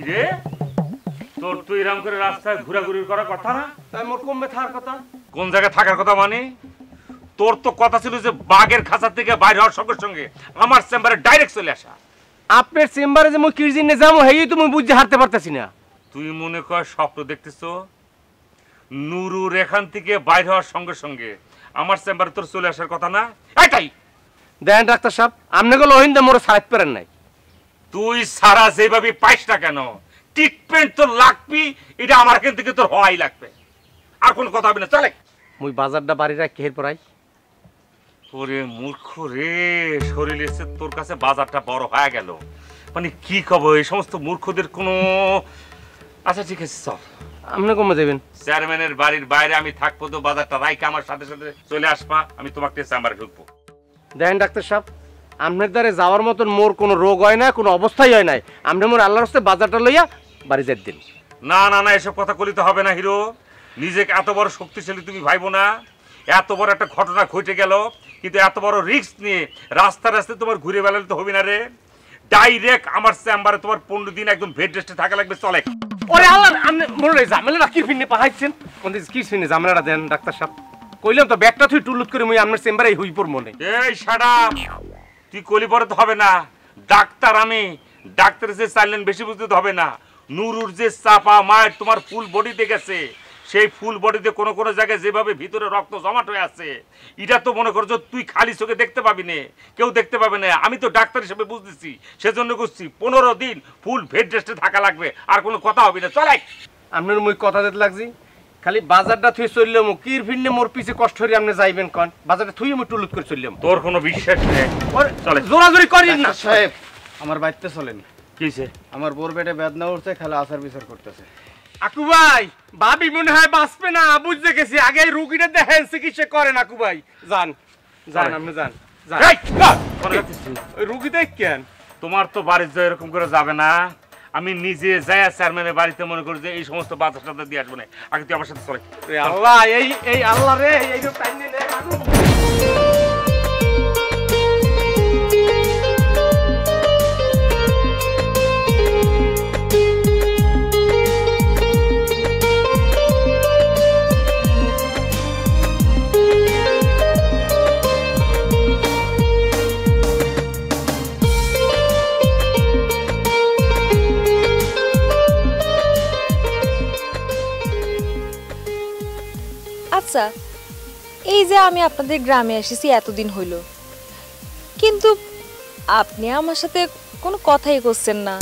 কিরে তোর তুই এরকম করে রাস্তায় ঘোরাঘুরি করার কথা না? তাই মোর কমবে থাকার কথা। কোন জায়গায় থাকার কথা মানে? তোর তো কথা ছিল যে বাগের খাঁচা থেকে বাইরে হওয়ার সঙ্গে সঙ্গে আমার চেম্বারে ডাইরেক্ট চলে আসা। আপনার চেম্বারে যে মুই কিরজিনে যাবো হেই তো মুই বুঝতে হারতে পারতেছি না। তুই মনে কর স্বপ্ন দেখতেছ? নুরুর এখান থেকে বাইরে হওয়ার সঙ্গে সঙ্গে আমার চেম্বারে তোর চলে আসার কথা না? এটাই দেন ডাক্তার সাহেব, আপনি গেল ওহিন্দা মোরে সারাইত পারেন নাই। তুই সারা যেভাবে পাইস না কেন, ট্রিটমেন্ট তোর লাগবি, এটা আমার এখান থেকে তোর হওয়াই লাগবে। আর কোনো কথা হবে না, চলে। মুই বাজারটা বাড়ি রাখি এর পরাই। ওরে মূর্খ রে, শরীর এসে তোর কাছে বাজারটা বড় হয়ে গেল, মানে কি কব এই সমস্ত মূর্খদের কোনো। আচ্ছা ঠিক আছে চল। আপনি কমে যাবেন? চেয়ারম্যানের বাড়ির বাইরে আমি থাকবো, তো বাজারটা রাইকে আমার সাথে সাথে চলে আসবা, আমি তোমাকে চেম্বারে ঢুকবো। দেন ডাক্তার সাহেব, আপনার দ্বারে যাওয়ার মতন মোর কোনো রোগ হয় না, কোনো অবস্থাই হয় নাই। আপনি মোর আল্লাহর রাস্তায় বাজারটা লইয়া বাড়ি যাই দিন। না না না, এসব কথা বলিতে হবে না হিরো। নিজেকে এত বড় শক্তিশালী তুমি ভাইবো না। এত বড় একটা ঘটনা ঘটে গেল, কিন্তু এত বড় রিস্ক নিয়ে রাস্তা রাস্তায় তোমার ঘুরে বেড়ালে তো হবে না রে। ডাইরেক্ট আমার চেম্বারে তোমার 15 দিন একদম বেড রেস্টে থাকা লাগবে, চলে। ওরে আল্লাহ, আপনি মোর ঝামেলাটা কি ফিনে পাহাইছেন? কোন কি ফিনে ঝামেলাটা দেন ডাক্তার সাহেব? কইলাম তো ব্যাগটা তুই টুলুত করে মুই আপনার চেম্বারে হই পড় মনে। এই শাট আপ, তুই কলি পরে তো হবে না। ডাক্তার আমি, ডাক্তারের যে চাইলেন বেশি বুঝতে তো হবে না। নুরুর যে চাপা মায়ের তোমার ফুল বডিতে গেছে, সেই ফুল বডিতে কোনো কোনো জায়গায় যেভাবে ভিতরে রক্ত জমাট হয়ে আছে, এটা তো মনে করছো তুই খালি চোখে দেখতে পাবি না, কেউ দেখতে পাবে না। আমি তো ডাক্তার হিসেবে বুঝতেছি, সেজন্য করছি 15 দিন ফুল বেড রেস্টে থাকা লাগবে, আর কোনো কথা হবে না, চলাই। আপনার মুই কথা দিতে লাগছি, খালি বাজারটা থুই চললাম, কির ফিরনে মোর পিছে কষ্ট হরি আপনি যাইবেন কন? বাজারটা থুই আমি টুলুত করে চললাম। তোর কোনো বিশ্বাস নেই, চলে। জোরাজোরি করিস না সাহেব, আমার বাড়িতে চলেন। কিছে? আমার বোর পেটে বেদনা উঠছে, খালি আচার বিচার করতেছে। আকু ভাই, ভাবি মনে হয় বাঁচবে না, বুঝতে গেছি। আগে রুগীটা দেখেন, চিকিৎসা করেন। আকু ভাই যান যান, আপনি যান যান। রুগী দেখ কেন? তোমার তো বাড়ির যা এরকম করে যাবে না। আমি নিজে যাই চেয়ারম্যানের বাড়িতে, মনে করি যে এই সমস্ত বাজার টাজার দিয়ে আসবো না। আগে তুই আমার সাথে চলে। আল্লাহ, এই আল্লাহ রে, এই যে টাইম নে আগু। আচ্ছা, এই যে আমি আপনাদের গ্রামে এসেছি এতদিন হইল, কিন্তু আপনি আমার সাথে কোনো কথাই করছেন না।